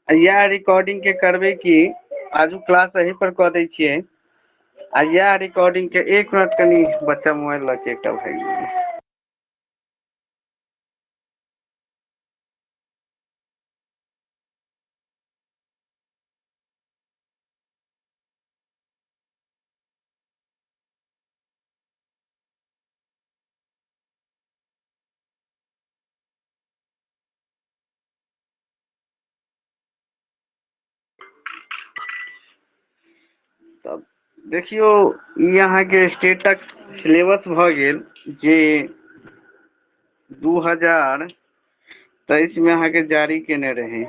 यह रिकॉर्डिंग के करबे की आजू क्लास यही पर कह दै छियै आ यह रिकॉर्डिंग के 1 मिनट कनी बच्चा मोबाइल लऽ के एकटा भागि गेलै। तब देखियो ई अहाँके स्टेटक सिलेबस भऽ गेल जे 2023 में अहाँके जारी केने रहे।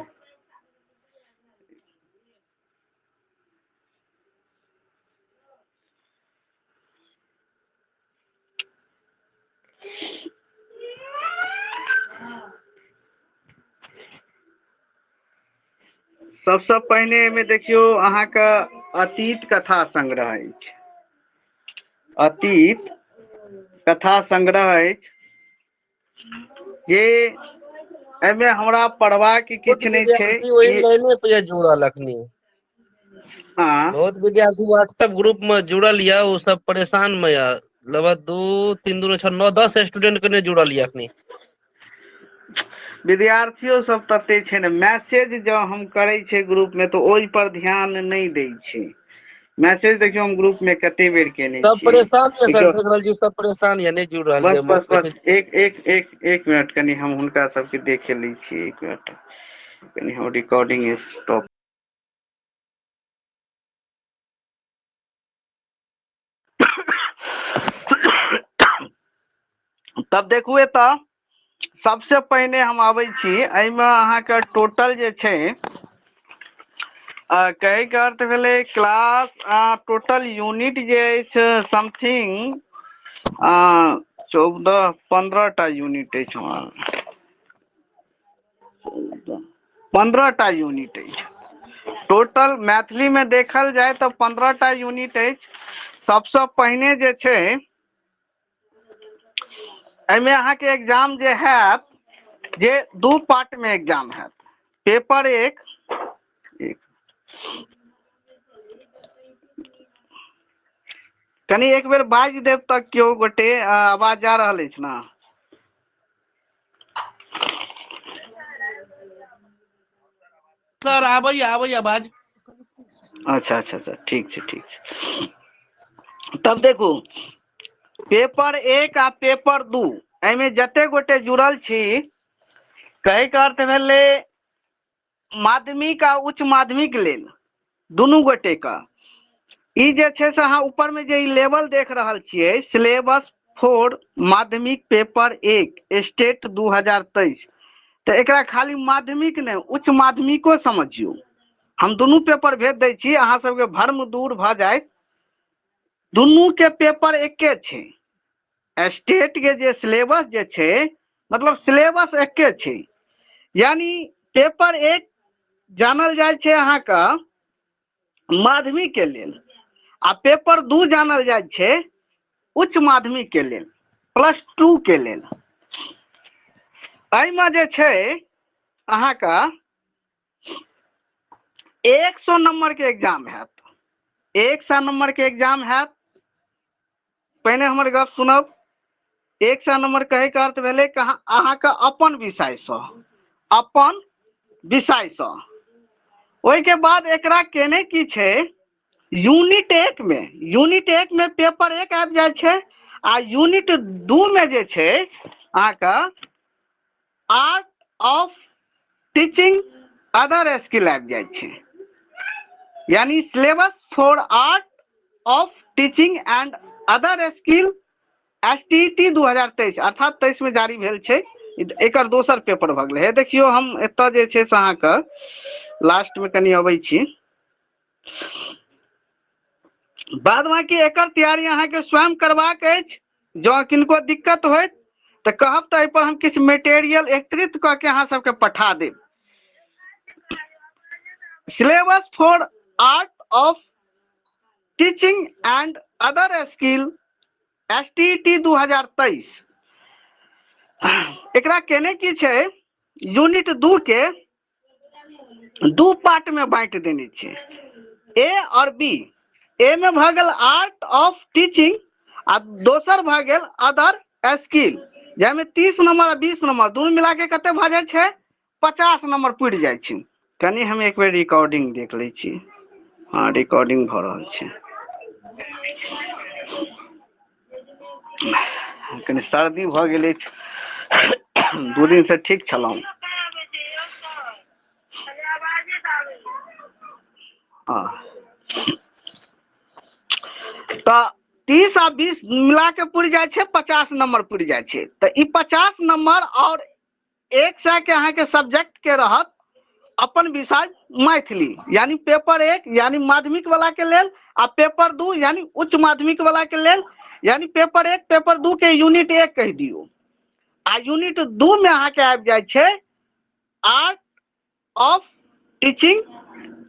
सबसे पहिने में देखियो अहाँके अतीत कथा संग्रह अछि। अतीत कथा संग्रह अछि जे एमे हमरा पढ़बाक बहुत किछु नहीं छै विद्यार्थी वही लाइने पे जुड़ल अखनी। हाँ बहुत विद्यार्थी व्हाट्सएप ग्रुप में जुड़ल या वो सब परेशान में या लगभग 2 3 2 6 9 10 स्टूडेंट के नहीं जुड़ल या अखनी। विद्यार्थियों सब तते छै ने मैसेज जो हम करे छे ग्रुप में तो ओहि पर ध्यान नहीं दै छै। मैसेज देखियो हम ग्रुप में कते बेर केने सब छियै परेशान या सर देखियौ देख रहल छी सब परेशान या नहीं जुड़ रहल बस या बस बस मैसेज। एक मिनट कनी हम हुनका सबके देखे लै छियै। 1 मिनट कनी हम रिकॉर्डिंग स्टॉप। तब देखू एतऽ सबसे पहिने हम आबै छी एहिमे अहाँके टोटल जे छै कहे के अर्थ भेलै क्लास टोटल यूनिट जे अछि समथिंग 14-15 टा यूनिट अछि हमरा। 15 टा यूनिट अछि टोटल। मैथिली में देखल जाए तो 15 टा यूनिट अछि। सबसे पहिने जे छै एहिमे अहाँके एग्जाम जे हैत जे 2 पार्ट में एग्जाम हैत। पेपर 1 कनी एक बेर बाजि देब तऽ केओ गोटे आवाज जा रहल अछि ने। सर आबै आवाज। अच्छा ठीक छै। तब देखू पेपर 1 आ पेपर 2 एहिमे जते गोटे जुड़ल छी कहे के अर्थ भेलै माध्यमिक आ उच्च माध्यमिक लेल दुनू गोटे का ई जे छै से अहाँ ऊपर में जे ई लेवल देख रहल छियै सिलेबस 4 माध्यमिक पेपर 1 स्टेट 2023। तो एकरा खाली माध्यमिक नहीं उच्च माध्यमिको समझियो। हम दुनू पेपर भेज दै छी अहाँ सबके भर्म दूर भऽ जाए। दुनू के पेपर एके छै। स्टेट के जे सिलेबस जे छै मतलब सिलेबस एके छै। यानी पेपर 1 जानल जाए छै अहाँके माध्यमिक के लेल आ पेपर 2 जानल जाए छै उच्च माध्यमिक के लेल +2 के लेल। एहिमे जे छै अहाँके 100 नंबर के एग्जाम हैत। 100 नंबर के एग्जाम हैत। पहिने हमर गप सुनब। 100 नंबर कहे के अर्थ भेलै अहाँके अपन विषय सँ ओहि के बाद एकरा केने की छै यूनिट 1 में पेपर 1 आबि जाइ छै आ यूनिट 2 में जे छै अहाँके art of teaching other skill आबि जाइ छै। यानी syllabus for art of teaching and other skill STET 2023 अर्थात 23 में जारी भेल छै। एकर दोसर पेपर भऽ गेलै हे देखियौ हम एतऽ जे छै से अहाँके लास्ट में कनी अबै छी। बाद बाकी एकर तैयारी अहाँके स्वयं करबाक अछि। जँ किनको दिक्कत होइत तऽ कहब तऽ एहिपर हम किछु मटेरियल एकत्रित कऽ के अहाँ सबके पठा देब। Syllabus for art of teaching and other skill STET 2023 एकरा केने की छै यूनिट 2 के दू पार्ट में बांटि देने छे, ए और बी। ए में भ गेल आर्ट ऑफ टीचिंग आ दोसर भ गेल अदर स्किल, जाहिमे 30 नंबर आ 20 नंबर दुनू मिला के कते भ जाइ छै, 50 नंबर पुरि जाइ छै। कनी हम एक बेर रिकॉर्डिंग देख लै छी। हाँ, रिकॉर्डिंग भ रहल छै। कनी सर्दी भ गेलै, 2 दिन से ठीक छलहुँ। हाँ, तो 30 आ 20 मिला के पुरि जाइ छै, 50 नंबर पुरि जाइ छै। तो ई 50 नंबर और 100 के अहाँ के सब्जेक्ट के रहत अपन विषय मैथिली, यानी पेपर 1 यानी माध्यमिक वाला के लेल, आ पेपर 2 यानी उच्च माध्यमिक वाला के लेल, यानी पेपर 1 पेपर 2 के यूनिट 1 कह दियो। आ यूनिट 2 में अहाँ के आबि जाइ छै art of teaching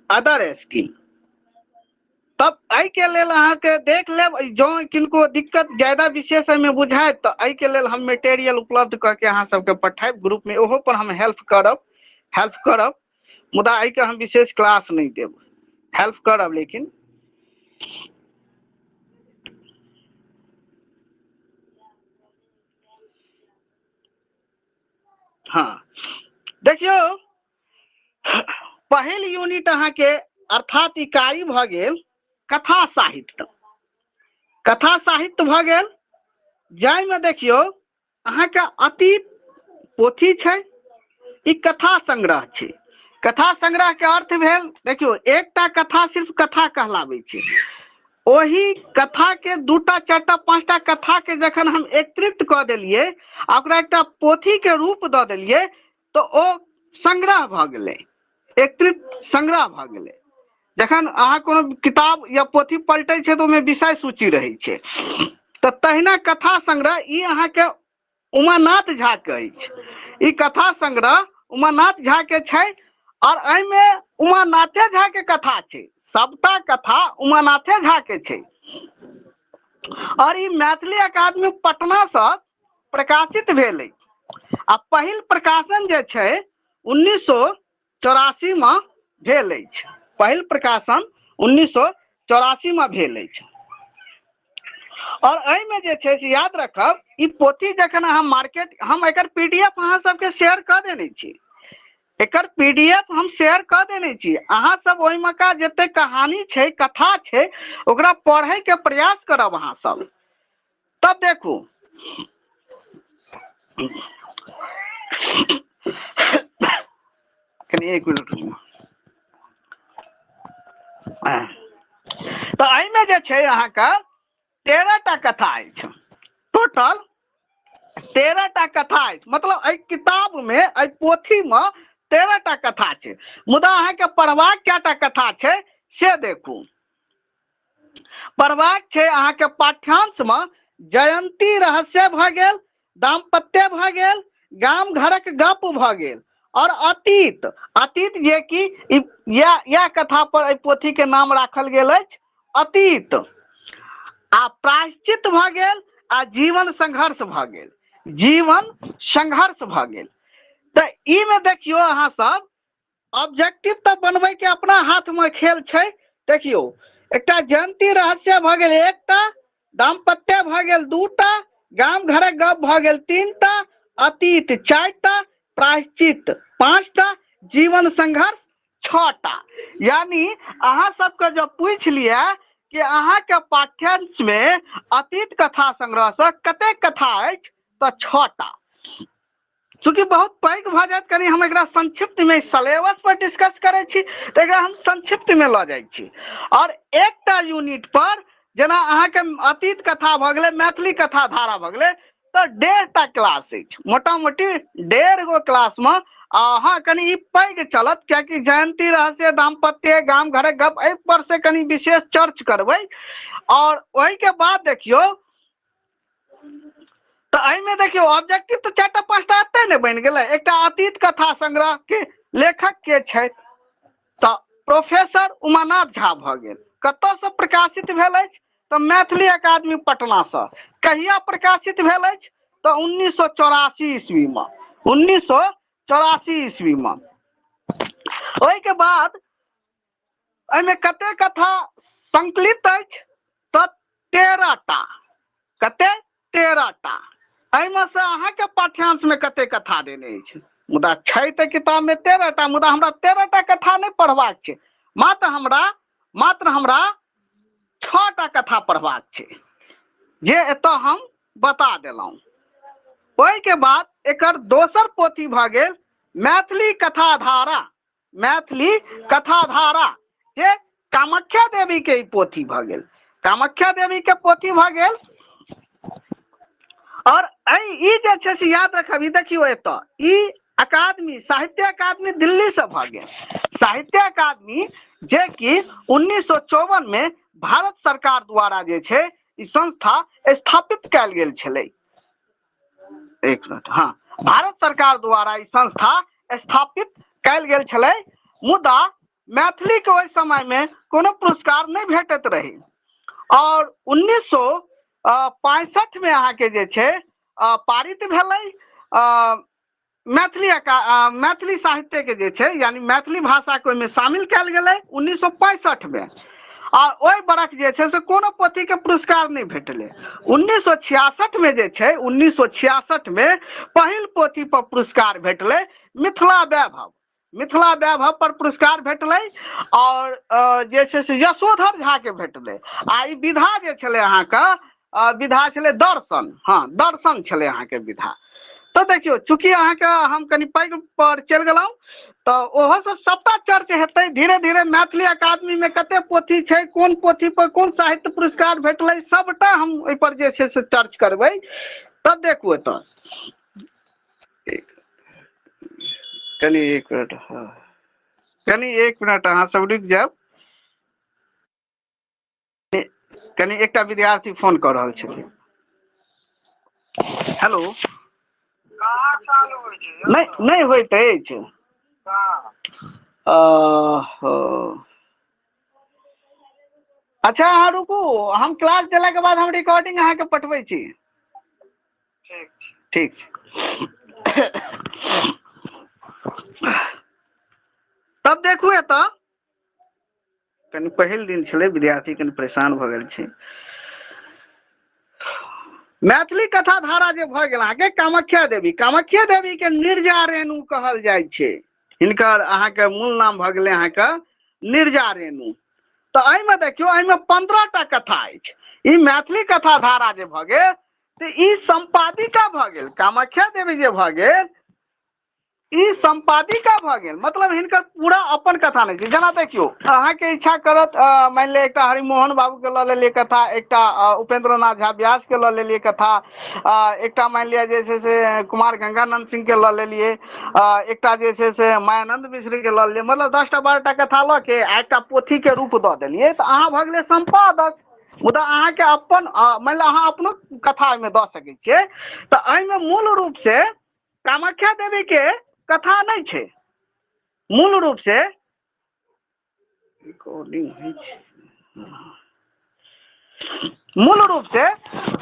other skill. तब एहि के लेल अहाँ के देख लेब, जो किनको दिक्कत ज्यादा विशेष में बुझाय तो एहि के लेल हम मटेरियल उपलब्ध करके अहाँ सबके पठायब ग्रुप में, ओहो पर हम हेल्प करब। मुदा एहि के हम विशेष क्लास नहीं देब, हेल्प करब। लेकिन हाँ, देखियो पहिल यूनिट अहाँ के अर्थात इकाई भ गेल कथा साहित्य। कथा साहित्य भ गेल, जाहिमे देखियो अहाँ के अतीत पोथी छै, ई कथा संग्रह छै। कथा संग्रह के अर्थ भेल, देखियो एकटा कथा सिर्फ कथा कहलाबै छै। ओही कथा के 2टा 4टा 5टा कथा के जखन हम एकत्रित कऽ देलियै आ ओकरा एकटा पोथी के रूप दऽ देलियै तो ओ संग्रह भऽ गेलै, एकत्रित संग्रह भऽ गेलै। जखन अहाँ कोनो किताब या पोथी पलटै छै तो ओहिमे विषय सूची रहै छै। तो तहिना कथा संग्रह ई अहाँ के उमानाथ झा के अछि। ई कथा संग्रह उमानाथ झा के छै, और एहिमे उमानाथे झा के कथा छै। सबटा कथा उमानाथे झा के छै, और ई मैथिली अकादमी पटना से प्रकाशित भेल अछि। आ पहिल प्रकाशन जे छै 1984 में भेल अछि। पहिल प्रकाशन 1984 में भेल अछि। और एहिमे जे छै से याद रखब, ई पोथी जखन अहाँ मार्केट, हम एकर पीडीएफ अहाँ सबके शेयर कऽ देने छी। एकर पीडीएफ हम शेयर कऽ देने छी। अहाँ सब ओहिमे का जते कहानी छै, कथा छै, ओकरा पढ़े के प्रयास करब अहाँ सब। तब देखू, कनी 1 मिनट रुकू। तो एहिमे जे छै अहाँ के 13टा कथा अछि, टोटल 13टा कथा अछि। मतलब एहि किताब में, एहि पोथी में 13टा कथा छै। मुदा अहाँ के पढ़बाक कएटा कथा छै से देखू। पढ़बाक छै अहाँ के पाठ्यांश में जयंती रहस्य भ गेल, दाम्पत्य भ गेल, गाम घरक गप भ गेल, और अतीत। अतीत जे कि यह कथा पर एहि पोथी के नाम राखल गेल अछि, अतीत। आ प्रायश्चित भ गेल, आ जीवन संघर्ष भ गेल, जीवन संघर्ष भ गेल। तो ई में देखियो अहाँ सब ऑब्जेक्टिव तो बनबै के अपना हाथ में खेल छै। देखियो एकटा जयंती रहस्य भ गेल 1टा, दाम्पत्य भ गेल 2टा, गाम घरक गप भ गेल 3टा, अतीत 4टा, प्रायश्चित 5टा, जीवन संघर्ष 6टा। यानी अहाँ सबके जब पूछि लिया कि अहाँ के पाठ्यांश में अतीत कथा संग्रह से कते कथा अछि, तो 6टा। चूँकि बहुत पैघ भ जायत, कनी हम एकरा संक्षिप्त में सिलेबस पर डिस्कस करै छी तो एकरा हम संक्षिप्त में लऽ जाइ छी। और एकटा यूनिट पर जेना अहाँ के अतीत कथा भ गेलै, मैथिली कथा धारा भ गेलै, तो 1.5टा क्लास अछि। मोटा मोटी 1.5 गो क्लास में अहाँ कनी ई पैघ चलत, कियाकि जयंती रहस्य, दाम्पत्य, गाम घरक गप, एहि पर से कनी विशेष चर्च करबै। और ओहि के बाद देखियो, तो एहिमे देखियो ऑब्जेक्टिव तो 4टा 5टा एते ने बनि गेलै। एकटा अतीत कथा संग्रह के लेखक के छै, तो प्रोफेसर उमानाथ झा भ गेल। कतऽ से प्रकाशित भेल अछि, तो मैथिली अकादमी पटना से। कहिया प्रकाशित भेल अछि, तो 1984 ईस्वी में। 1984 ईस्वी में। ओहि के बाद एहिमे कते कथा संकलित अछि तऽ 13 टा। कते? 13 टा। एहिमे से अहाँके पाठ्यांश में कते कथा देने अछि? मुदा छै तऽ किताब में 13 टा, मुदा हमरा 13 टा कथा नहीं पढ़बाक छै। मात्र हमरा 6 टा कथा पढ़बाक छै, जे एतऽ हम बता देलहुँ। ओहि के बाद एकर दोसर पोथी भऽ गेल मैथिली कथाधारा। मैथिली कथाधारा जे कामाख्या देवी के ई पोथी भऽ गेल। कामाख्या देवी के पोथी भऽ गेल। और ई जे छै से याद रखब, ई देखियो एतऽ ई अकादमी, साहित्य अकादमी दिल्ली से भऽ गेल। साहित्य अकादमी जे कि 1954 में भारत सरकार द्वारा जे छै ई संस्था स्थापित कयल गेल छलै। एक मिनट, हाँ, भारत सरकार द्वारा ई संस्था स्थापित कयल गेल छलै, मुदा मैथिली के ओहि समय में कोनो पुरस्कार नहीं भेटैत रही। और 1965 में अहाँके जे छै पारित भेलै मैथिली साहित्य के जे छै, यानी मैथिली भाषा के ओहिमे शामिल कयल गेलै 1965 में। और ओहि बरख जे छै से कोनो पोथी के पुरस्कार नहीं भेटलै। 1966 में जे छै, 1966 में पहिल पोथी पर पुरस्कार भेटलै मिथिला वैभव। मिथिला वैभव पर पुरस्कार भेटलै और जे छै से यशोधर झा के भेटलै। आ ई विधा जे छलै अहाँके विधा छलै दर्शन। हाँ, दर्शन छलै अहाँके विधा। तो देखियो, चूंकि अहाँके हम कनि पैघ पर चलि गेलहुँ तऽ ओहो सब सबटा चर्च हेतै धीरे धीरे। मैथिली अकादमी में कते पोथी छै, कोन पोथी पर कोन साहित्य पुरस्कार भेटलै, सबटा हम ओहि पर जे छै से चर्च करबै। तब देखू एतऽ कनि एक मिनट, हाँ, कनि एक मिनट अहाँ सब रुकि जायब। कनि एकटा विद्यार्थी फोन कऽ रहल छथिन। हेलो, नहीं होइत अछि। अच्छा अहाँ रुकू, हम क्लास देला के बाद हम रिकॉर्डिंग अहाँके पठबै छी। ठीक छै। तब देखू एतऽ, कनि पहिल दिन छलै, विद्यार्थी कनि परेशान भऽ गेल छै। मैथिली कथाधारा जे भऽ गेल अहाँके कामाख्या देवी। कामाख्या देवी के निर्जा रेणु कहल जाइ छै। हिनकर अहाँके मूल नाम भऽ गेलै अहाँके निर्जा रेणु। तऽ एहिमे देखियौ, एहिमे 15 टा कथा अछि। ई मैथिली कथाधारा जे भऽ गेल तऽ ई संपादिका भऽ गेल। कामाख्या देवी जे भऽ गेल ई संपादिका भऽ गेल, मतलब हिनकर पूरा अपन कथा नहीं छै। जेना देखियौ, अहाँके इच्छा करत मानि लिअ एकटा हरिमोहन बाबू के लऽ लेलियै कथा, एकटा उपेंद्र नाथ झा व्यास के लऽ लेलियै कथा, एकटा मानि लिअ जे छै से कुमार गंगानंद सिंह के लऽ लेलियै, एकटा जे छै से मायानंद मिश्र के लऽ लेलियै। मतलब 10 टा 12 टा कथा लऽ के एकटा पोथी के रूप दऽ देलियै तऽ अहाँ भऽ गेलै संपादक। मुदा अहाँके अपन मानि लिअ अहाँ अपनो कथा एहिमे दऽ सकै छियै। तऽ एहिमे मूल रूप से कामाख्या देवी के कथा नहीं छै। मूल रूप से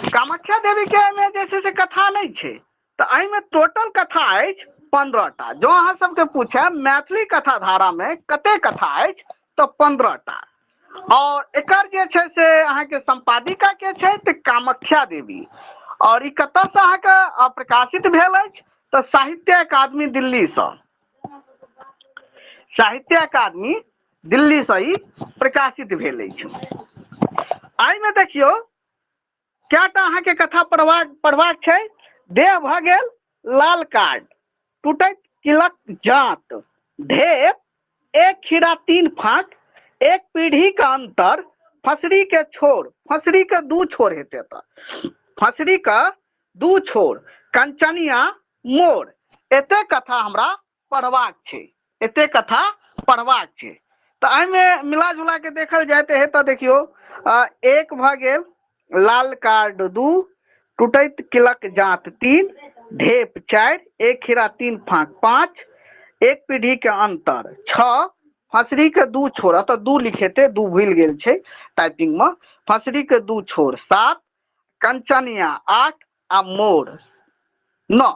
कामाख्या देवी के एहिमे जे छै से कथा नहीं छै। तऽ एहिमे टोटल कथा अछि 15 टा। जो अहाँ सबके पूछे मैथिली कथाधारा में कते कथा अछि तऽ 15 टा। और एकर जे छै से अहाँके संपादिका के छै तऽ कामाख्या देवी। और ई कतऽसँ अहाँके प्रकाशित भेल अछि तऽ साहित्य अकादमी दिल्ली से। साहित्य अकादमी दिल्ली से ही प्रकाशित भेल अछि। एहिमे देखियौ कएटा अहाँके कथा पढ़बाक छै। देह भऽ गेल लाल कार्ड, टूटैत किलक जात, ढेप एक खीरा 3 फाँक, एक पीढ़ी का अंतर, फसरी के छोर, फसरी के 2 छोर हेतै तऽ फसरी का 2 छोर, कंचनिया मोर। एते कथा हमरा पढ़बाक छै, एते कथा पढ़बाक छै। तऽ एहिमे मिला जुला के देखल जाए तऽ हेतऽ देखियौ, एक भऽ गेल लाल कार्ड 2, टूटैत किलक जात 3, ढेप 4, एक खीरा 3 फाँक 5, एक पीढ़ी के अंतर 6, फसरी के 2 छोर, अतऽ 2 लिखेते, 2 भूल गेल छै टाइपिंग में, फसरी के 2 छोर 7, कंचनिया 8 आ मोर 9।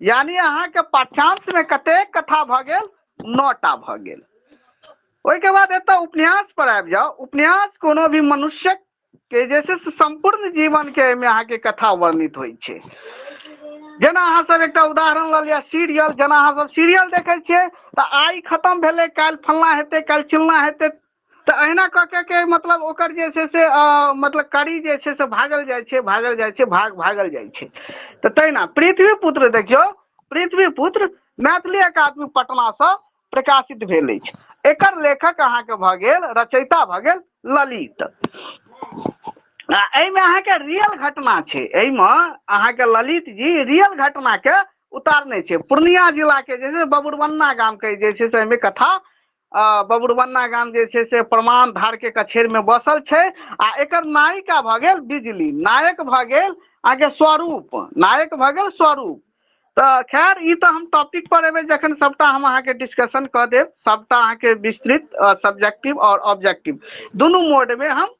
यानी अहाँके पाठ्यांश में कते कथा भऽ गेल 9 टा भऽ गेल। ओहिके बाद एतऽ उपन्यास पर आबि जाओ। उपन्यास कोनो भी मनुष्य के जे छै से संपूर्ण जीवन के एहिमे अहाँके कथा वर्णित होइ छै। जेना अहाँ सब एकटा उदाहरण लऽ लिअ सीरियल, जेना अहाँ सब सीरियल देखै छियै तऽ आइ खत्म भेलै काल्हि फल्लाँ हेतै काल्हि चिल्लाँ हेतै, तऽ अहिना कऽ के मतलब ओकर जे छै से मतलब कड़ी जे छै से भागल जाइ छै भागल जाइ छै। तऽ तहिना पृथ्वीपुत्र देखियौ, पृथ्वीपुत्र मैथिली अकादमी पटनासँ प्रकाशित भेल अछि। एकर लेखक अहाँके भऽ गेल, रचयिता भऽ गेल ललित। आ एहिमे अहाँके रियल घटना छै, एहिमे अहाँके ललित जी रियल घटनाके उतारने छै। पूर्णिया जिलाके जे छै बबुरबन्ना गामके जे छै से एहिमे कथा, बबुरबन्ना गाम जे छै से प्रमाण धारके कछेरमे बसल छै। आ एकर नायिका भऽ गेल बिजली, नायक भऽ गेल अहाँके स्वरूप, नायक भऽ गेल स्वरूप। तऽ खैर ई तऽ हम टॉपिक पर एबै जखन सभटा हम अहाँके डिस्कशन कऽ देब, सभटा अहाँके विस्तृत सब्जेक्टिव और ऑब्जेक्टिव दुनू मोडमे हम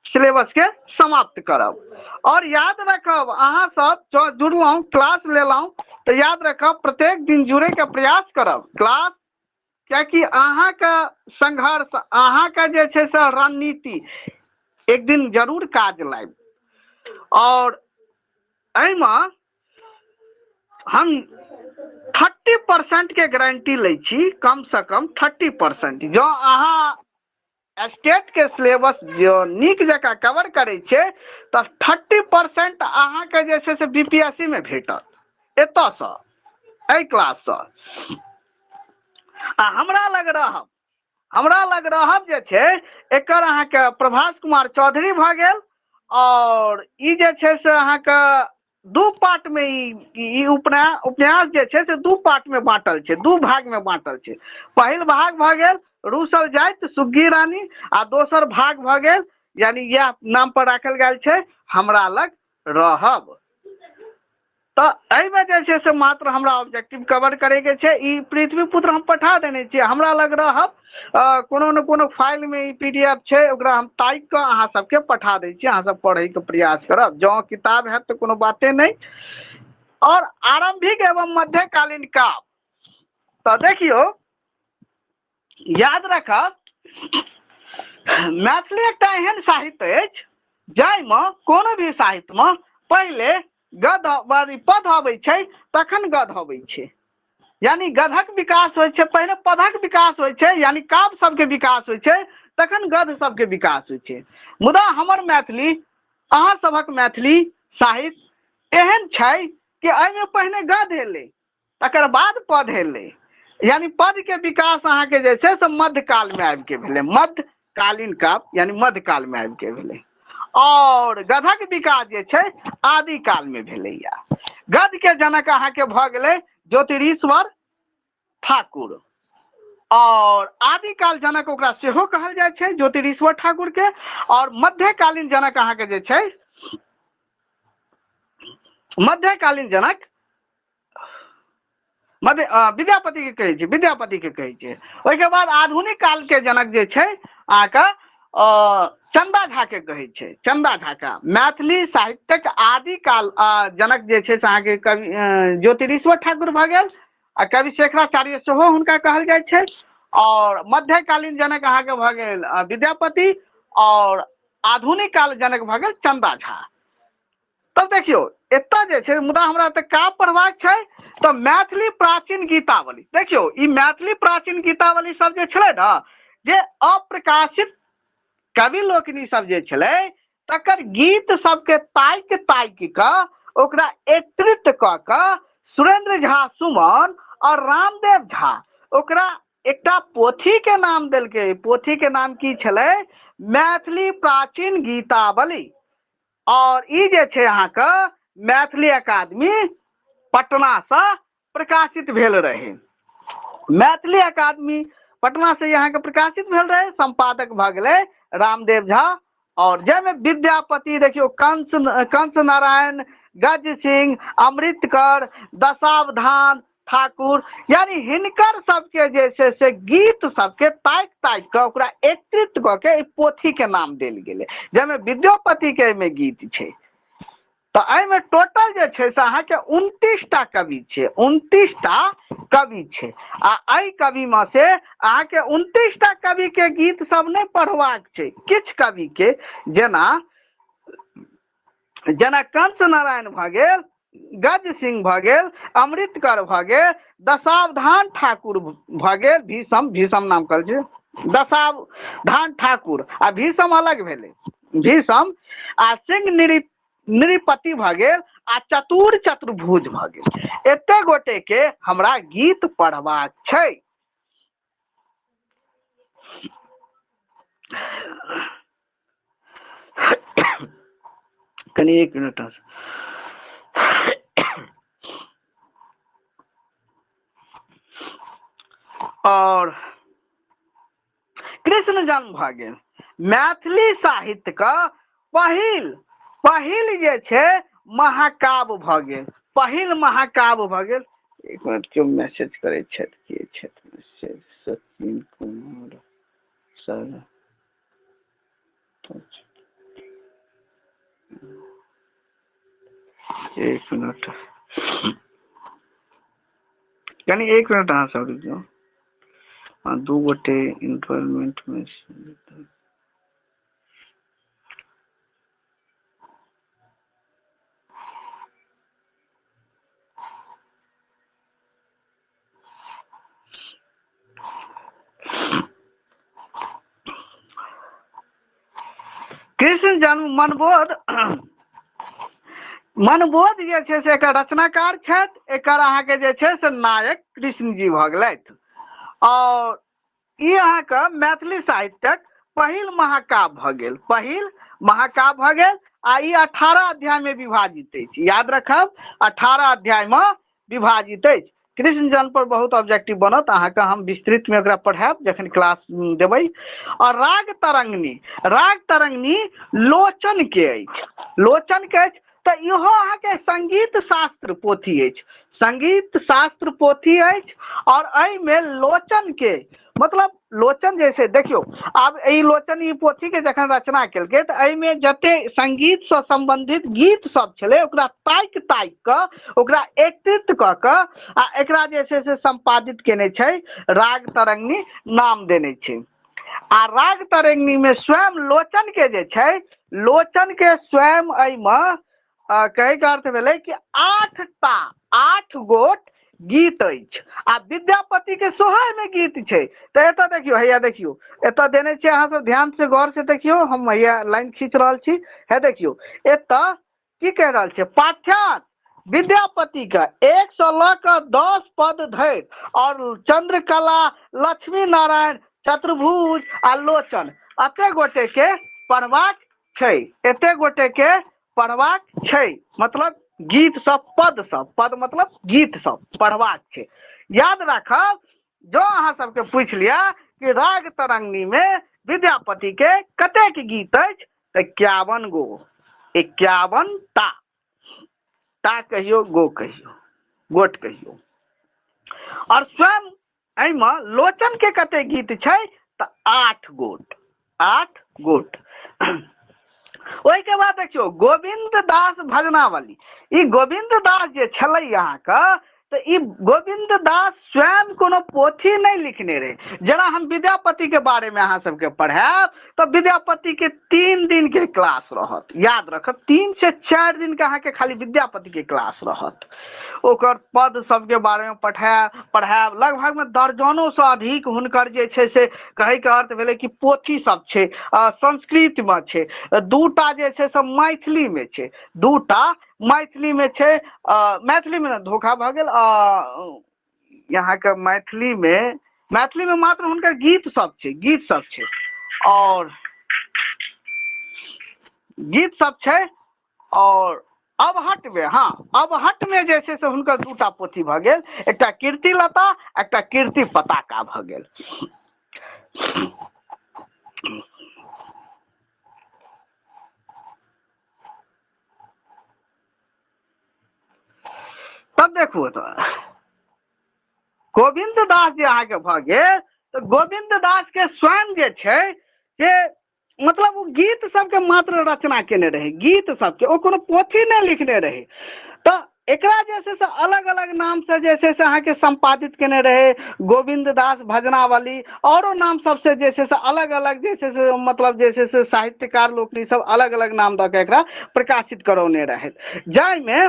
सिलेबसके समाप्त करब। और याद रखब अहाँ सब जो जुड़लहुँ क्लास लेलहुँ तऽ याद रखब प्रत्येक दिन जुड़ैके प्रयास करब क्लास, कियाकि अहाँके संघर्ष, अहाँके जे छै से रणनीति एक दिन जरूर काज लायब। और एहिमे हम 30% के गारंटी लै छी, कमसँ कम 30%। जँ अहाँ स्टेट के सिलेबस जो नीक जकाँ कवर करै छै तऽ 30% अहाँके जे छै से BPSC मे भेटत एतयसँ, एहि क्लाससँ। आ हमरा लग रहब जे छै एकर अहाँके प्रभास कुमार चौधरी भऽ गेल। और ई जे छै से अहाँके दू पार्टमे ई उपन्यास जे छै से दू पार्टमे बाँटल छै, दू भागमे बाँटल छै। पहिल भाग भऽ गेल रूसल जाति सुग्गी रानी, आ दोसर भाग भऽ गेल यानी इएह नाम पर राखल गेल छै हमरा लग रहब। तऽ एहिमे जे छै से मात्र हमरा ऑब्जेक्टिव कवर करैके छै। ई पृथ्वीपुत्र हम पठा देने छियै, हमरा लग रहब। कोनो ने कोनो फाइलमे ई PDF छै, ओकरा हम टाइप कऽ अहाँ सबके पठा दै छी, अहाँ सब पढ़ैके प्रयास करब। जँ किताब हैत तऽ कोनो बाते नहि। और आरंभिक एवं मध्यकालीन काव्य तऽ देखियौ याद रखब मैथिली एकटा एहन साहित्य अछि जाहिमे कोनो भी साहित्यमे पहिले पद अबै छै तखन गद्य अबै छै, यानी गद्यक विकास होइ छै, पहिने पदक विकास होइ छै, यानी काव्य सबके विकास होइ छै, तखन गद्य सबके विकास होइ छै। मुदा हमर मैथिली, अहाँ सभक मैथिली साहित्य एहन छै कि एहिमे पहिने गद्य एलै तकर बाद पद एलै, यानी पदके विकास अहाँके जे छै से मध्यकालमे आबि कऽ भेलै, मध्यकालीन काव्य यानी मध्यकालमे आबि कऽ भेलै। और गद्यक विकास जे छै आदिकालमे भेलैया। गद्यके जनक अहाँके भऽ गेलै ज्योतिरीश्वर ठाकुर, और आदिकाल जनक ओकरा सेहो कहल जाइ छै ज्योतिरीश्वर ठाकुरके। और मध्यकालीन जनक अहाँके जे छै, मध्यकालीन जनक विद्यापतिके कहै छै, विद्यापतिके कहै छै। ओहिके बाद आधुनिक कालके जनक जे छै अहाँके चन्दा झाके कहै छै, चन्दा झाका। मैथिली साहित्यक आदिकाल जनक जे छै से अहाँके कवि ज्योतिरीश्वर ठाकुर भऽ गेल, आ कवि शेखराचार्य सेहो हुनका कहल जाइ छै। और मध्यकालीन जनक अहाँके भऽ गेल विद्यापति, और आधुनिक काल जनक भऽ गेल चन्दा झा। तब देखियौ एतऽ जे छै, मुदा हमरा तऽ काव्य पढ़बाक छै तऽ मैथिली प्राचीन गीतावली देखियौ। ई मैथिली प्राचीन गीतावली सब जे छलै ने, जे अप्रकाशित कवि लोकनि सब जे छलै तकर गीत सबके ताकि कऽ ओकरा एकत्रित कऽ कऽ सुरेंद्र झा सुमन और रामदेव झा ओकरा एकटा पोथीके नाम देलकै। पोथीके नाम की छलै? मैथिली प्राचीन गीतावली। और ई जे छै अहाँके मैथिली अकादमी पटनासँ प्रकाशित भेल रहै। मैथिली अकादमी पटना से अहाँके प्रकाशित भेल रहे, संपादक भऽ गेलै रामदेव झा। और जाहिमे विद्यापति देखियौ, कंस नारायण, गज सिंह, अमृतकर, दशावधान ठाकुर, यानी हिनकर सबके जे छै से गीत सबके ताकि कऽ ओकरा एकत्रित कऽ के पोथी के नाम देल गेलै, जाहिमे विद्यापति के एहिमे गीत छै। तो एहिमे टोटल जे छै से अहाँके 29टा कवि छै, 29टा कवि छै। आ एहि कविमे से अहाँके 29टा कवि के गीत सब नहि पढ़बाक छै। किछु कवि के जेना जेना कंस नारायण भऽ गेल, गज सिंह भऽ गेल, अमृतकर भऽ गेल, दशावधान ठाकुर भऽ गेल, भीषम नाम कहल छै, दशावधान ठाकुर आ भीषम अलग भेलै, भीषम आ सिंह नृपति भऽ गेल आ चतुर चतुर्भुज भऽ गेल। एते गोटे के हमरा गीत पढ़बाक छै। कनी एक मिनट। और कृष्ण जन्म भऽ गेल। मैथिली साहित्य का पहिल जे छै महाकाव्य भऽ गेल, पहिल महाकाव्य भऽ गेल। एक मिनट, क्यों मैसेज करे छथि, के छथि मैसेज? सचिन कुमार सर, एक मिनट, यानी एक मिनट अहाँ सब रुक जाओ। दू गोटे इन्वॉल्वमेंट में कृष्ण जन्म मनबोध जे छै से एकर रचनाकार छथि। एकर अहाँके जे छै से नायक कृष्ण जी भऽ गेलथि। और ई अहाँके मैथिली साहित्यक पहिल महाकाव्य भऽ गेल, पहिल महाकाव्य भऽ गेल। आ ई 18 अध्याय में विभाजित अछि, याद रखब 18 अध्याय में विभाजित अछि। कृष्ण जन्म पर बहुत ऑब्जेक्टिव बनत, अहाँके हम विस्तृत में ओकरा पढ़ायब जखन क्लास देबै। और राग तरंगिनी लोचन के अछि, लोचन के अछि। तऽ इहो अहाँके संगीत शास्त्र पोथी अछि, संगीत शास्त्र पोथी अछि। और एहिमे लोचन के मतलब लोचन जैसे देखियो, आब ई लोचन ई पोथी के जखन रचना केलकै तऽ एहिमे जते संगीत से संबंधित गीत सब छलै ओकरा ताकि कऽ ओकरा एकत्रित कऽ कऽ आ एकरा जे छै से संपादित केने छै, राग तरंगिनी नाम देने छै। आ राग तरंगिनी में स्वयं लोचन के जे छै, लोचन के स्वयं एहिमे कहै के अर्थ भेलै कि 8 गोट गीत अछि। आ विद्यापति के सोहर में गीत छै। तऽ एतऽ देखियो, हैया देखियो, एतऽ देने छै, अहाँ सब ध्यान से गौर से देखियो, हम हैया लाइन खींच रहल छी, है देखियो एतऽ की कह रहल छै, पाठ्यांश विद्यापति का 1 से लऽ कऽ 10 पद धरि और चंद्रकला, लक्ष्मी नारायण, चतुर्भुज आ लोचन एते गोटे के पढ़बाक छै, एते गोटे के पढ़बाक छै। मतलब गीत सब, पद मतलब गीत सब पढ़बाक छै। याद राखब, जो अहाँ सबके पूछ लिया कि राग तरंगिनी में विद्यापति के कतेक गीत अछि, तऽ 51 गो, 51 ता कहियो, गो कहियो, गोट कहियो। और स्वयं एहिमे लोचन के कते गीत छै, तऽ 8 गोट। ओहि के बाद देखियो गोविंद दास भजनावली। ई गोविंद दास जे छलै अहाँके, तऽ ई गोविंद दास स्वयं कोनो पोथी नहीं लिखने रहे। जेना हम विद्यापति के बारे में अहाँ सबके पढ़ायब तऽ विद्यापति के 3 दिन के क्लास रहत, याद रखब 3 से 4 दिन के अहाँके खाली विद्यापति के क्लास रहत। ओकर पद सबके बारे में पढ़ायब लगभग में दर्जनों से अधिक हुनकर जे छै से कहै के अर्थ भेलै कि पोथी सब छै। संस्कृत में छै, 2टा जे छै से मैथिली में छै, 2टा मैथिली में छै। मैथिली में धोखा भऽ गेल, यहाँ के मैथिली में मात्र हुनकर गीत सब छै, और गीत सब छै। और अबहट में, हाँ अबहट में जे छै से हुनकर 2टा पोथी भऽ गेल, एकटा कीर्ति लता, एकटा कीर्ति पताका भऽ गेल। तब देखू तऽ गोविंद दास जे अहाँके भऽ गेल, तऽ गोविंद दास के स्वयं जे छै से मतलब वो गीत सबके मात्र रचना केने रहे, गीत सबके, वो कोनो पोथी नहीं लिखने रहे। तो एकरा जैसे से अलग अलग नाम से जैसे से अहाँ के संपादित केने रहे, गोविंद दास भजनावली औरो नाम सबसे जैसे से अलग अलग जैसे से मतलब जैसे से साहित्यकार लोकनी सब अलग अलग नाम दऽ के एकरा प्रकाशित करौने रहे। जाहिमे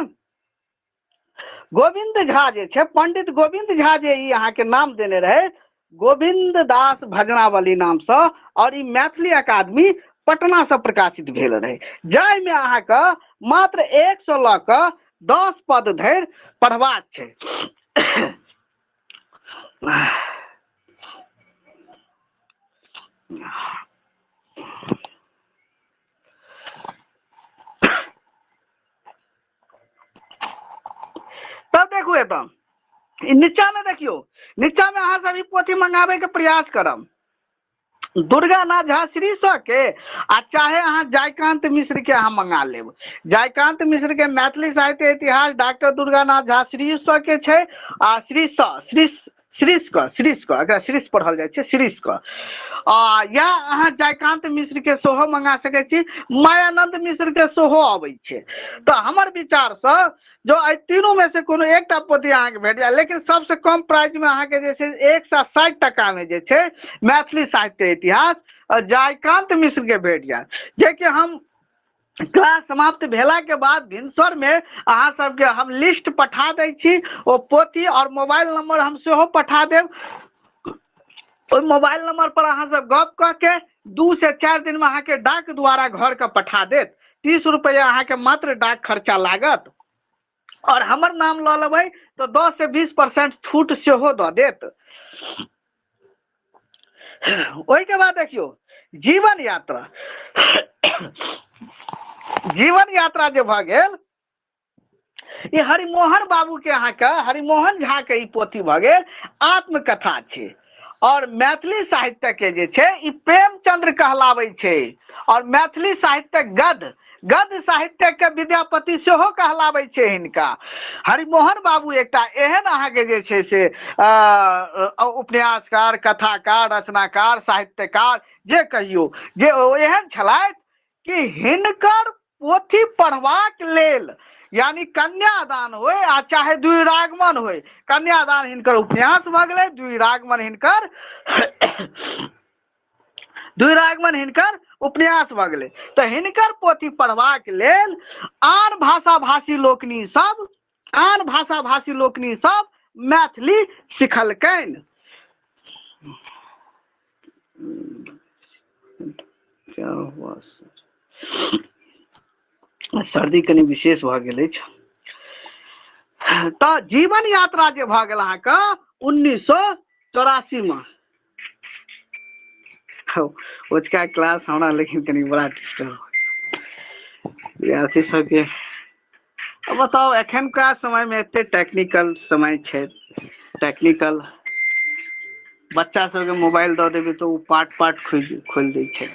गोविंद झा जे छै, पंडित गोविंद झा जे ई अहाँके नाम देने रहे गोविंद दास भजनावली नाम से, और ई मैथिली अकादमी पटना से प्रकाशित भेल रहे, जाहिमे अहाँके मात्र 100 लऽ कऽ 10 पद धरि पढ़बाक छै। तब देखू एतऽ नीचा में देखियो, नीचा में अहाँ सब ई पोथी मंगाबे के प्रयास करब, दुर्गानाथ झा श्री स के, आ चाहे अहाँ जयकांत मिश्र के अहाँ मंगा लेब। जयकांत मिश्र के मैथिली साहित्य इतिहास डॉक्टर दुर्गानाथ झा श्री स के छै, आ श्रीष पढ़ल जाइ छै, श्रीष क, या अहाँ जयकांत मिश्र के सेहो मंगा सकै छी, मायानंद मिश्र के सेहो अबै छै। तो हमर विचार से जो एहि तीनों में से कोनो एकटा पोथी अहाँके भेट जाय, लेकिन सबसे कम प्राइस में अहाँके जे छै 160 टका में जे छै मैथिली साहित्य इतिहास जयकांत मिश्र के भेट जायत, जेकि हम क्लास समाप्त भेला के बाद भिनसर में अहाँ सबके हम लिस्ट पठा दै छी, ओ पोथी और मोबाइल नंबर हम सेहो पठा देब। ओहि मोबाइल नंबर पर अहाँ सब गप कऽ के 2 से 4 दिन में अहाँके डाक द्वारा घर के पठा देत। 30 रुपया अहाँके मात्र डाक खर्चा लागत, और हमर नाम लऽ लेबै तो 10 से 20% छूट सेहो दऽ देत। ओहि के बाद देखियो जीवन यात्रा, जीवन यात्रा जे भऽ गेल, ई हरिमोहन बाबू के अहाँके हरिमोहन झा के ई पोथी भऽ गेल आत्मकथा छै, और मैथिली साहित्य के जे छै ई प्रेमचंद्र कहलाबै छै, और मैथिली साहित्य गद्य साहित्य के विद्यापति सेहो कहलाबै छै हिनका। हरिमोहन बाबू एकटा एहन अहाँके जे छै से उपन्यासकार, कथाकार, रचनाकार, साहित्यकार जे कहियो, जे एहन छलथि कि हिनकर पोथी पढ़बाक लेल, यानी कन्यादान होय आ चाहे द्विरागमन होय, कन्यादान हिनकर उपन्यास भऽ गेलै, द्विरागमन हिनकर उपन्यास भऽ गेलै। तऽ हिनकर पोथी पढ़बाक लेल आन भाषाभाषी लोकनि सब मैथिली सिखलकनि। क्या हुआ सर्दी कनि विशेष भऽ गेल अछि। तऽ जीवन यात्रा जे भऽ गेल अहाँके 1984 में, ओजका क्लास हमरा लेकिन कनि बड़ा डिस्टर्ब विद्यार्थी सबके। अब बताओ एखनका समय में एते टेक्निकल समय छै, टेक्निकल बच्चा सबके मोबाइल दऽ देबै तऽ ओ पार्ट खोलि दै छै।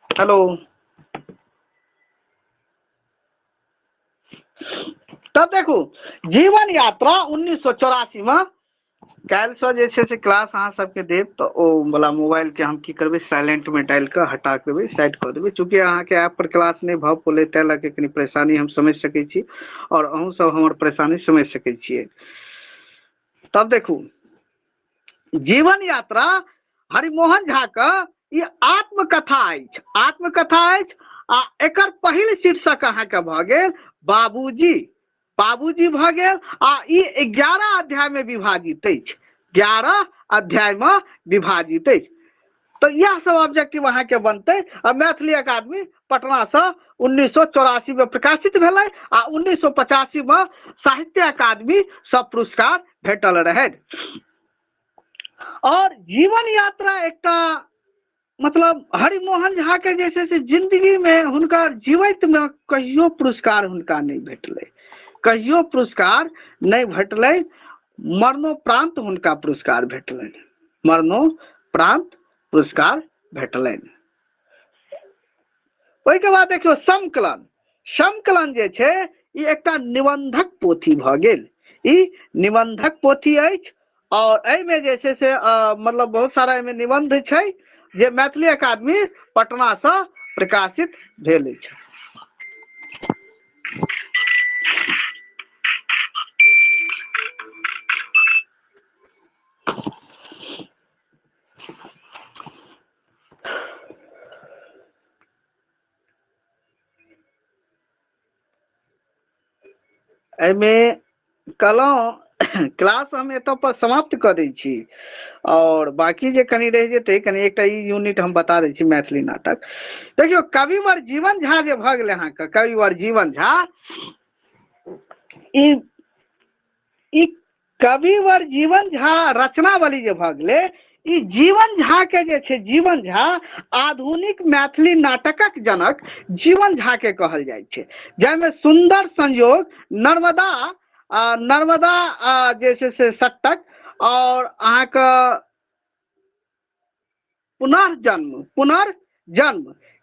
हेलो, तब देखू जीवन यात्रा 1984 में, काल्हि से जे छै से क्लास अहाँ सबके देब, तऽ ओ वाला मोबाइल के हम की करबै साइलेंट में डालि कऽ हटा के देबै, साइड कऽ देबै, चूँकि अहाँके ऐप पर क्लास नहि भऽ पौले तै लऽ के कनि परेशानी हम समझ सकै छी, और अहूँ सब हमर परेशानी समझ सकै छियै। तब देखू जीवन यात्रा हरिमोहन झा के ई आत्मकथा अछि, आ एकर पहिल शीर्षक अहाँके भऽ गेल बाबूजी भऽ गेल, आ ई 11 अध्याय में विभाजित अछि, 11 अध्याय में विभाजित अछि। तो यह सब ऑब्जेक्टिव अहाँके बनतै। आ मैथिली अकादमी पटना से 1984 में प्रकाशित भेलै, आ 1985 में साहित्य अकादमी सब पुरस्कार भेटल रहै। और जीवन यात्रा एकटा मतलब हरिमोहन झा के जे छै से जिंदगी में हुनकर जीवित में कहियो पुरस्कार हुनका नहीं भेटलै, कहियो पुरस्कार नहीं भेटलै, मरणोपरांत हुनका पुरस्कार भेटलनि, मरणोपरांत पुरस्कार भेटलनि। ओहिके बाद देखियौ समकलन जे छै ई एकटा निबंधक पोथी भऽ गेल, ई निबंधक पोथी अछि और एहिमे जे छै से मतलब बहुत सारा एहिमे निबंध छै जे मैथिली अकादमी पटना से प्रकाशित भेल अछि। एहिमे कहलहुँ क्लास हम एतऽ पर समाप्त कऽ दै छी और बाकी जे कनि रहि जेतै कनि एकटा ई यूनिट हम बता दै छी मैथिली नाटक। देखियौ कविवर जीवन झा जे भऽ गेलै अहाँके कविवर जीवन झा ई कविवर जीवन झा रचनावली जे भऽ गेलै ई जीवन झा के जे छै जीवन झा आधुनिक मैथिली नाटकक जनक जीवन झा के कहल जाइ छै, जाहिमे सुंदर संयोग नर्मदा नर्मदा जे छै से सट्टक और अहाँके पुनर्जन्म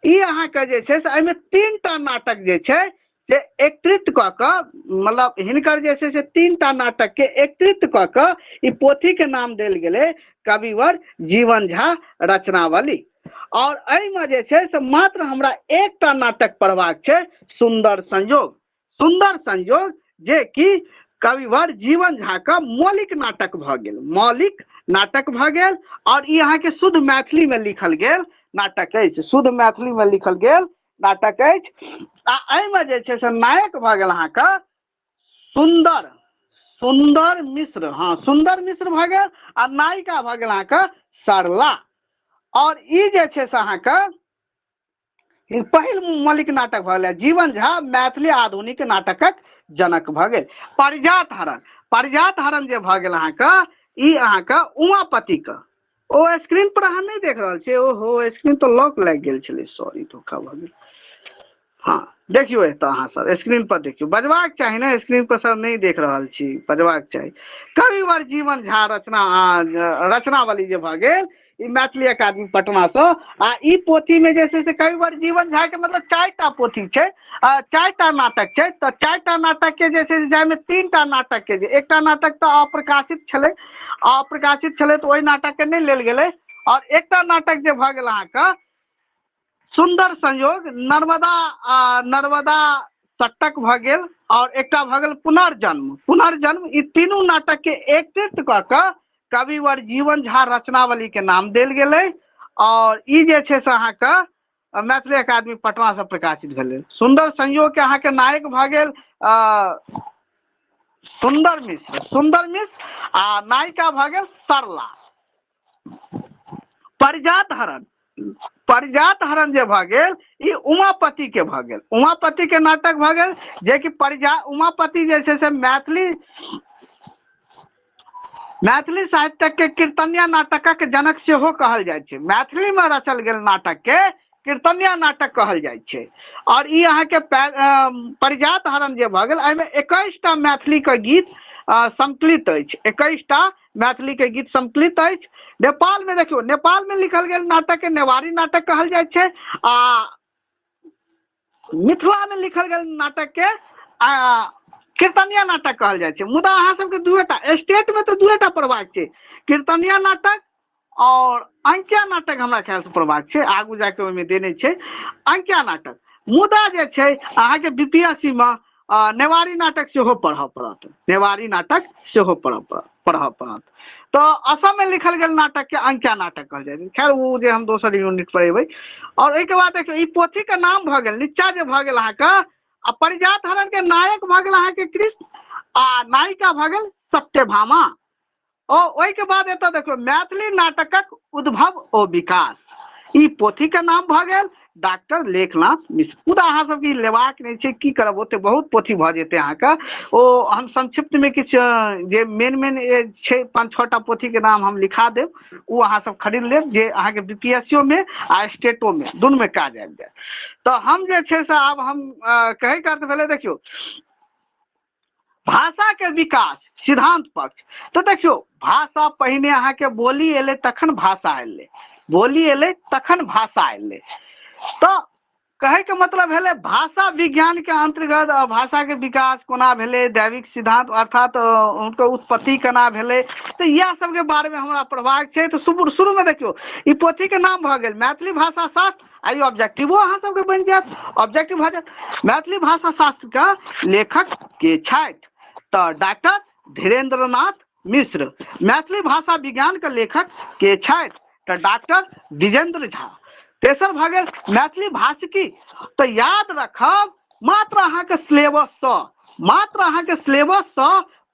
ई अहाँके जे छै से एहिमे 3टा नाटक जे छै से एकत्रित कऽ कऽ मतलब हिनकर जे छै से 3टा नाटक के एकत्रित कऽ कऽ ई पोथी के नाम देल गेलै कविवर जीवन झा रचनावली। और एहिमे जे छै से मात्र हमरा एकटा नाटक पढ़बाक छै सुंदर संयोग जे कि कविवर जीवन झा का मौलिक नाटक भऽ गेल, मौलिक नाटक भऽ गेल और ई अहाँके शुद्ध मैथिली में लिखल गेल नाटक अछि, शुद्ध मैथिली में लिखल गेल नाटक अछि। आ एहिमे जे छै से नायक भऽ गेल अहाँके सुंदर मिश्र, हाँ सुंदर मिश्र भऽ गेल आ नायिका भऽ गेल अहाँके सरला। और ई जे छै से अहाँके पहिल मौलिक नाटक भऽ गेल जीवन झा मैथिली आधुनिक नाटकक जनक भऽ गेल। परिजात हरण जे भऽ गेल अहाँके ई अहाँके उमापति के ओ स्क्रीन पर अहाँ नहीं देख रहल छियै, ओहो स्क्रीन तो लॉक लागि गेल छलै, सॉरी धोखा भऽ गेल। हाँ देखियौ एतऽ अहाँ सब स्क्रीन पर देखियौ, बजबाक चाही ने, स्क्रीन पर सब नहीं देख रहल छी, बजबाक चाही। कविवर जीवन झा रचनावली जे भऽ गेल ई मैथिली अकादमी पटना से आ ई पोथी में जे छै से कविवर जीवन झा के मतलब 4टा पोथी छै, 4टा नाटक छै। तो 4टा नाटक के जे छै जाहिमे 3टा नाटक के जे एकटा नाटक तो अप्रकाशित छलै तो ओहि नाटक के नहीं लेल गेलै और एकटा नाटक जे भऽ गेल अहाँके सुंदर संयोग नर्मदा सट्टक भऽ गेल और एकटा भऽ गेल पुनर्जन्म ई तीनू नाटक के एकत्रित कऽ कऽ कविवर जीवन झा रचनावली के नाम देल गेलै और ई जे छै से अहाँके मैथिली अकादमी पटना से प्रकाशित भेलै। सुंदर संयोग के अहाँके नायक भऽ गेल सुंदर मिश्र आ नायिका भऽ गेल सरला। परिजात हरण जे भऽ गेल ई उमापति के भऽ गेल, उमापति के नाटक भऽ गेल जे कि उमापति जे छै से मैथिली साहित्यक के कीर्तनिया नाटकक जनक सेहो कहल जाइ छै। मैथिली में रचल गेल नाटक के कीर्तनिया नाटक कहल जाइ छै। और ई अहाँके परिजात हरण जे भऽ गेल एहिमे 21टा मैथिली के गीत संकलित अछि, 21टा मैथिली के गीत संकलित अछि। नेपाल में देखियौ, नेपाल में लिखल गेल नाटक के नेवारी नाटक कहल जाइ छै आ मिथिला में लिखल गेल नाटक के कीर्तनिया नाटक कहल जाइ छै। मुदा अहाँ सबके दूएटा स्टेट में तो दूएटा पढ़बाक छै, कीर्तनिया नाटक और अंकिया नाटक हमरा ख्याल से पढ़बाक छै, आगू जाके ओहिमे देने छै अंकिया नाटक। मुदा जे छै अहाँके बीपीएससी में नेवारी नाटक सेहो पढ़ऽ पड़त, नेवारी नाटक सेहो पढ़ऽ पड़त। तो असम में लिखल गेल नाटक के अंकिया नाटक कहल जाइ छै। खैर वो जे हम दोसर यूनिट पर एबै। और ओहिके बाद देखियौ ई पोथी के नाम भऽ गेल नीचा जे भऽ गेल अहाँके आ परिजात हरण के नायक भऽ गेल अहाँके कृष्ण आ नायिका भऽ गेल सत्यभामा। ओहिके बाद एतऽ देखियौ मैथिली नाटकक उद्भव ओ विकास ई पोथी के नाम भऽ गेल डॉक्टर लेखनाथ मिश्र। मुदा अहाँ सबके लेबाक नहीं छै, की करब ओते बहुत पोथी भऽ जेतै अहाँके। ओ हम संक्षिप्त में किछु जे मेन छै 5-6टा पोथी के नाम हम लिखा देब, ओ अहाँ सब खरीद लेब जे अहाँके बीपीएससीओ में आ स्टेटो में दुनू में काज आबि जायत। तो हम जे छै से आब हम कहै का अर्थ भेलै देखियौ भाषा के विकास सिद्धांत पक्ष। तो देखियौ भाषा पहिने अहाँके बोली एलै तखन भाषा एलै, बोली एलै तखन भाषा एलै। तो कहे के मतलब है भाषा विज्ञान के अंतर्गत भाषा के विकास कोना भेले, दैविक सिद्धांत अर्थात उनको उत्पत्ति केना भेले, तो यह सब के बारे में हमरा पढ़बाक छै। तो शुरू में देखियो ई पोथी के नाम भ गेल मैथिली भाषा शास्त्र, आई ऑब्जेक्टिवो अहाँ सबके बनि जायत, ऑब्जेक्टिव भ जायत। मैथिली भाषा शास्त्र के लेखक के छथि तो डॉक्टर धीरेन्द्रनाथ मिश्र। मैथिली भाषा विज्ञान के लेखक के छथि तो डॉक्टर विजेंद्र झा। तेसर भ गेल मैथिली भाषिकी, तो याद रखब मात्र अहाँके सिलेबस से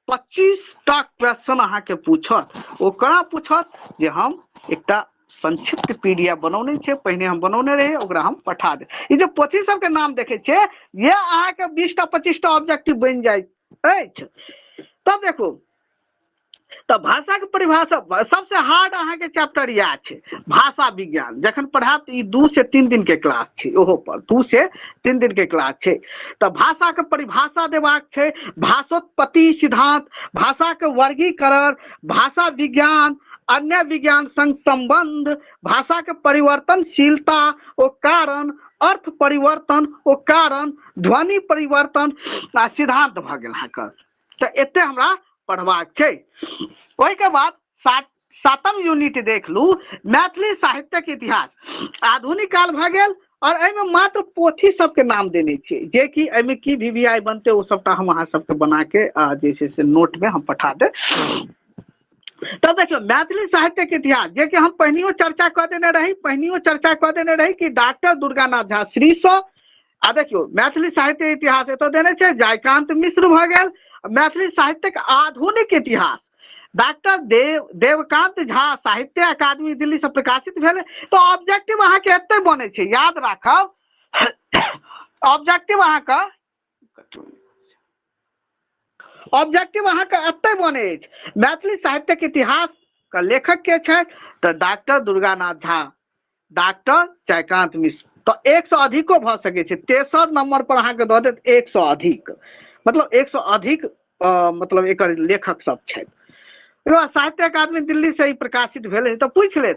25टा क्वेश्चन अहाँके पूछत। ओकरा पूछत जे हम एकटा संक्षिप्त पीडीएफ बनौने छै, पहिने हम बनौने रही, ओकरा हम पठा दे। ई जे पोथी सबके नाम देखे छियै ये अहाँके 20टा 25टा ऑब्जेक्टिव बनि जाइत अछि। तब देखू तो भाषा के परिभाषा सबसे हार्ड अहाँ के चैप्टर यह है भाषा विज्ञान। जखन पढ़ाब ई 2 से 3 दिन के क्लास है, ओहो पर 2 से 3 दिन के क्लास है। तो भाषा के परिभाषा देबाक है, भाषोत्पत्ति सिद्धांत, भाषा के वर्गीकरण, भाषा विज्ञान, अन्य विज्ञान संग संबंध, भाषा के परिवर्तनशीलता ओ कारण, अर्थ परिवर्तन ओ कारण, ध्वनि परिवर्तन आ सिद्धांत भ गेल अहाँके। तो एते हमरा पढ़बाक छै। ओहि के बाद 7म यूनिट देख लू मैथिली साहित्य के इतिहास। आधुनिक काल भ गेल और एहिमे मात्र पोथी सबके नाम देने छै, जे कि एहिमे की वीवीआई बनते ओ सबटा हम अहाँ सबके बना के जे छै से नोट में हम पठा दे। तब देखियो मैथिली साहित्य के इतिहास, जे कि हम पहिनियो चर्चा कऽ देने रही कि डॉक्टर दुर्गानाथ झा श्री सँ। आ देखियो मैथिली साहित्य इतिहास एतऽ देने छै जयकांत मिश्र भ गेल। मैथिली साहित्य के आधुनिक इतिहास डॉक्टर देवकांत झा साहित्य अकादमी दिल्ली से प्रकाशित भेल। तो ऑब्जेक्टिव अहाँ के एते बने छै, याद राखब ऑब्जेक्टिव अहाँ के एते बने अछि। मैथिली साहित्य के इतिहास का लेखक के छै तो डॉक्टर दुर्गानाथ झा, डॉक्टर जयकांत मिश्र। तो 100 अधिको भ सके छै। तेसर नंबर पर अहाँ के दऽ देत 100 अधिक, मतलब 100 अधिक मतलब एक लेखक सब छै। साहित्य अकादमी दिल्ली से ही प्रकाशित भेल। तो पूछ ले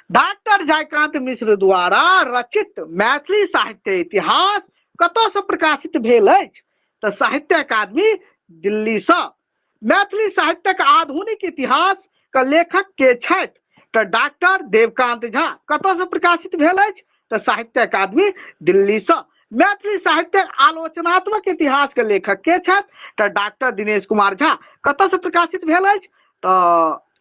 डॉक्टर जयकांत मिश्र द्वारा रचित मैथिली साहित्य इतिहास कतऽ से प्रकाशित भेल अछि? तो साहित्य अकादमी दिल्ली से। मैथिली साहित्य के आधुनिक इतिहास का लेखक के छथि तो डॉक्टर देवकांत झा। कतऽ से प्रकाशित भेल अछि? तो साहित्य अकादमी दिल्ली से। मैथिली साहित्य आलोचनात्मक इतिहास के लेखक के छथि तो डॉक्टर दिनेश कुमार झा। कतऽ से प्रकाशित भेल अछि? तो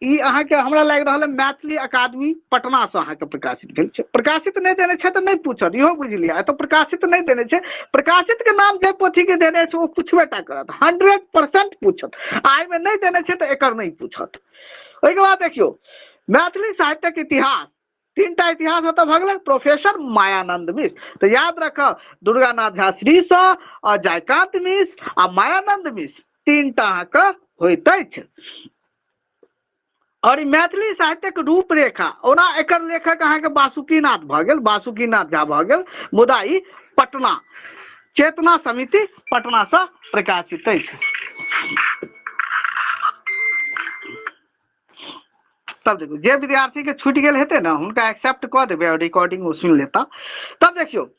ई अहाँ के हमरा लागि रहल है मैथिली अकादमी पटना से अहाँ के प्रकाशित भेल छै। प्रकाशित नहीं देने छै तो नहीं पूछत, इहो बुझ लिया। तो प्रकाशित नहीं देने छै, प्रकाशित के नाम जे पोथी के देने छै वो पूछबेटा करत, 100% पूछत। आइ में नहीं देने छै तो एकर नहीं पूछत। ओहि के बाद देखियो मैथिली साहित्य के इतिहास 3टा इतिहास होता भगल। प्रोफेसर मायानंद मिश्र, तो याद रख दुर्गानाथ झा श्री सँ और जयकांत मिश्र आ मायानंद मिश्र 3टा अहाँके होइत अछि। और मैथिली साहित्य के रूपरेखा ओना एकर लेखक अहाँके वासुकीनाथ भ गेल, वासुकीनाथ झा भ गेल। मुदा ई पटना चेतना समिति पटना से प्रकाशित अछि। तब देखियो जे विद्यार्थी के छूट गेल हेते ना उनका एक्सेप्ट कऽ देबै और रिकॉर्डिंग वो सुन लेता। तब देखियो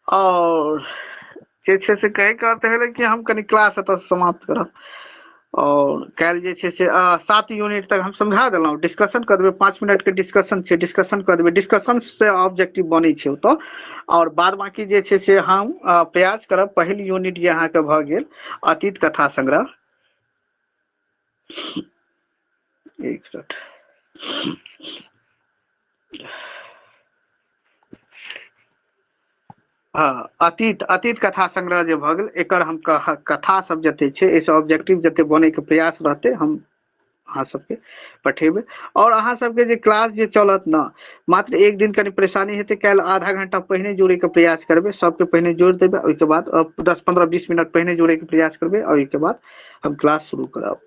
और जे छै से कहे कहते हैं कि हम कनी क्लास एतऽ समाप्त करब और काल्हि जे छै से 7 यूनिट तक हम समझा देलहुँ। डिस्कशन कर देबै, 5 मिनट के डिस्कशन छै, डिस्कशन कर देबै। डिस्कशन से ऑब्जेक्टिव बनै छै ओतऽ। और बाद बाकी जे छै से हम प्रयास करब। पहिल यूनिट जे अहाँके भऽ गेल अतीत कथा संग्रह, एक मिनट हाँ, अतीत कथा संग्रह जे भऽ गेल एकर हम कथा सब जते छै एहिसँ ऑब्जेक्टिव जते बने के प्रयास रहते हम अहाँ सबके पठेबै। और अहाँ सबके जे क्लास जे चलत ना मात्र एक दिन कनी परेशानी हेतै, काल्हि आधा घंटा पहिने जोड़े के प्रयास करबै, सबके पहिने जोड़ि देबै। ओहिके बाद 10 15 20 मिनट पहिने जोड़े के प्रयास करबै और ओहिके बाद हम क्लास शुरू करब।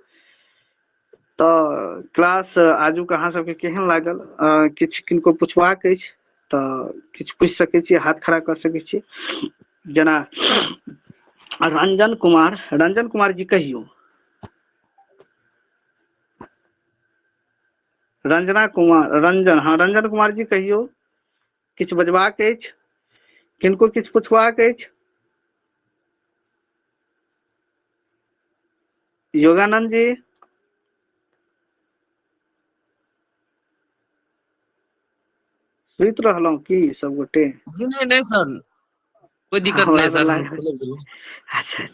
तो क्लास आजुक अहाँ सबके केहन लागल? किछु किनको पुछबाक अछि तो किछु पूछि सकै छी, हाथ खड़ा कर सकै छी। जेना रंजन कुमार जी कहियो। रंजन कुमार जी कहियो किछु बजबाक अछि? किनको किछु पुछबाक अछि? योगानंद जी, सुति रहलहुँ की सब गोटे? नहीं सर, कोई दिक्कत हमरा नहीं तऽ सर, हम लागल। अच्छा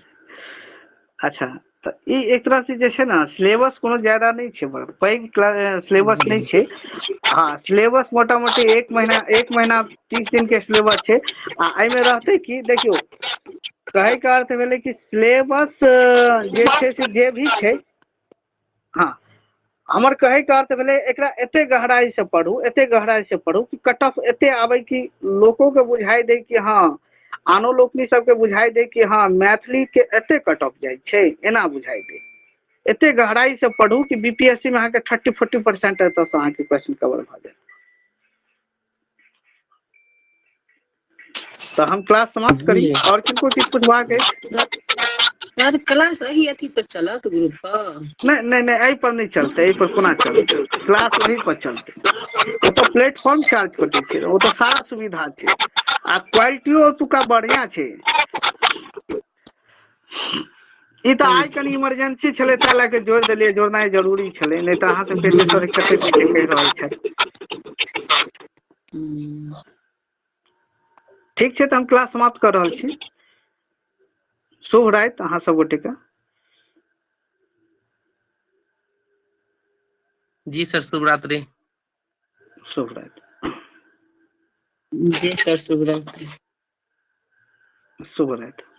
अच्छा, तऽ ई एक तरह से जे छै ने सिलेबस कोनो ज्यादा नहीं छै, बड़ पैघ सिलेबस नहीं छै। हाँ, सिलेबस मोटा मोटी एक महीना 30 दिन के सिलेबस छै। आ एहिमे रहतै कि देखियौ, कहै के अर्थ भेलै कि सिलेबस जे छै से जे भी छै, हाँ, हमर कहै के अर्थ भेलै एकरा एते गहराई से पढ़ू, एते गहराई से पढ़ू कि कट ऑफ एते आबै कि लोको के बुझाई दे कि हाँ, आनो लोकनि सबके बुझाई दे कि हाँ मैथिली के एते कट ऑफ जाइ छै, एना बुझाई दे। एते गहराई से पढ़ू कि बीपीएससी में अहाँके 30-40% एतऽ से अहाँके क्वेश्चन कवर भऽ जाय। तऽ हम क्लास समाप्त करी, और किनको किछु पुछबाक अछि? सर क्लास अही अथी पर चलत ग्रुप पर? नहीं, एहि पर नहीं चलते, एहि पर कोना चलते, क्लास वही पर चलते। ओ तो प्लेटफॉर्म चार्ज कटे छै, ओ तो सारा सुविधा छै, आ क्वालिटियो ओतुका बढ़िया छै। ई तऽ आइ कनि इमरजेंसी छलै, तै लए के जोड़ि देलियै, जोड़नाइ जरूरी छलै, नहीं तऽ अहाँ सबके जे सर कते दिन से कहि रहल छथि। ठीक छै, तऽ हम क्लास समाप्त कर रहल छी। शुभ राति अहाँ सब गोटे के। जी सर, शुभ रात्रि। शुभ रात्रि। जी सर, शुभ रात्रि। शुभ रात्रि।